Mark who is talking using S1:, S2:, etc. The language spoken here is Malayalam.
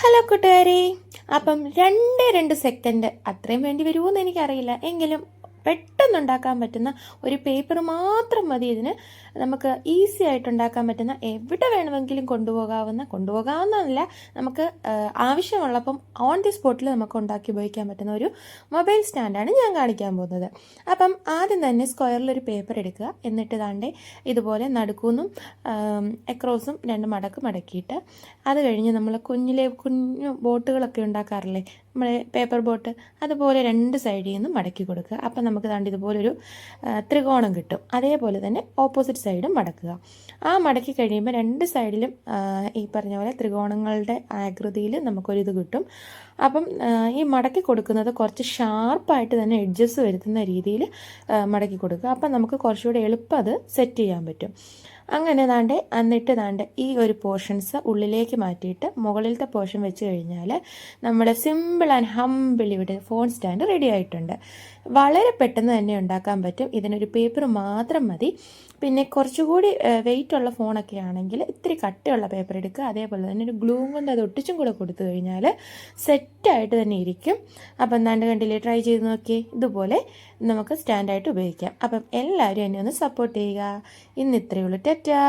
S1: ഹലോ കൂട്ടുകാരെ. അപ്പം 2 സെക്കൻഡ് അത്രയും വേണ്ടി വരുമോ എന്ന് എനിക്കറിയില്ല, എങ്കിലും പെട്ടെന്നുണ്ടാക്കാൻ പറ്റുന്ന ഒരു പേപ്പർ മാത്രം മതി ഇതിന്. നമുക്ക് ഈസി ആയിട്ട് ഉണ്ടാക്കാൻ പറ്റുന്ന, എവിടെ വേണമെങ്കിലും കൊണ്ടുപോകാവുന്നതല്ല, നമുക്ക് ആവശ്യമുള്ളപ്പം ഓൺ ദി സ്പോട്ടിൽ നമുക്ക് ഉണ്ടാക്കി ഉപയോഗിക്കാൻ പറ്റുന്ന ഒരു മൊബൈൽ സ്റ്റാൻഡാണ് ഞാൻ കാണിക്കാൻ പോകുന്നത്. അപ്പം ആദ്യം തന്നെ സ്ക്വയറിലൊരു പേപ്പർ എടുക്കുക. എന്നിട്ട് താണ്ടെ ഇതുപോലെ നടുക്കുന്നും എക്രോസും 2 മടക്ക് മടക്കിയിട്ട്, അത് കഴിഞ്ഞ് നമ്മൾ കുഞ്ഞു ബോട്ടുകളൊക്കെ ഉണ്ടാക്കാറില്ലേ, നമ്മളെ പേപ്പർ ബോട്ട്, അതുപോലെ 2 സൈഡിൽ നിന്നും മടക്കി കൊടുക്കുക. അപ്പം നമുക്ക് താണ്ട് ഇതുപോലൊരു ത്രികോണം കിട്ടും. അതേപോലെ തന്നെ ഓപ്പോസിറ്റ് സൈഡും മടക്കുക. ആ മടക്കി കഴിയുമ്പോൾ 2 സൈഡിലും ഈ പറഞ്ഞ പോലെ ത്രികോണങ്ങളുടെ ആകൃതിയിൽ നമുക്കൊരിത് കിട്ടും. അപ്പം ഈ മടക്കി കൊടുക്കുന്നത് കുറച്ച് ഷാർപ്പായിട്ട് തന്നെ എഡ്ജസ് വരുത്തുന്ന രീതിയിൽ മടക്കി കൊടുക്കുക. അപ്പം നമുക്ക് കുറച്ചുകൂടി എളുപ്പം അത് സെറ്റ് ചെയ്യാൻ പറ്റും. അങ്ങനെ എന്നിട്ട് ഈ ഒരു പോർഷൻസ് ഉള്ളിലേക്ക് മാറ്റിയിട്ട് മുകളിലത്തെ പോർഷൻ വെച്ച് കഴിഞ്ഞാൽ നമ്മുടെ സിമ്പിൾ ആൻഡ് ഹമ്പിൾ ഇവിടെ ഫോൺ സ്റ്റാൻഡ് റെഡി ആയിട്ടുണ്ട്. വളരെ പെട്ടെന്ന് തന്നെ ഉണ്ടാക്കാൻ പറ്റും. ഇതിനൊരു പേപ്പർ മാത്രം മതി. പിന്നെ കുറച്ചുകൂടി വെയിറ്റ് ഉള്ള ഫോണൊക്കെ ആണെങ്കിൽ ഇത്തിരി കട്ടിയുള്ള പേപ്പർ എടുക്കുക. അതേപോലെ തന്നെ ഒരു ഗ്ലൂ കൊണ്ട് അത് ഒട്ടിച്ചും കൂടെ കൊടുത്തു കഴിഞ്ഞാൽ സെറ്റായിട്ട് തന്നെ ഇരിക്കും. അപ്പം കണ്ടില്ലേ, ട്രൈ ചെയ്ത് നോക്കിയേ. ഇതുപോലെ നമുക്ക് സ്റ്റാൻഡായിട്ട് ഉപയോഗിക്കാം. അപ്പം എല്ലാവരും എന്നെ ഒന്ന് സപ്പോർട്ട് ചെയ്യുക. ഇന്ന് ഇത്രയേ ഉള്ളൂ. ടാറ്റാ.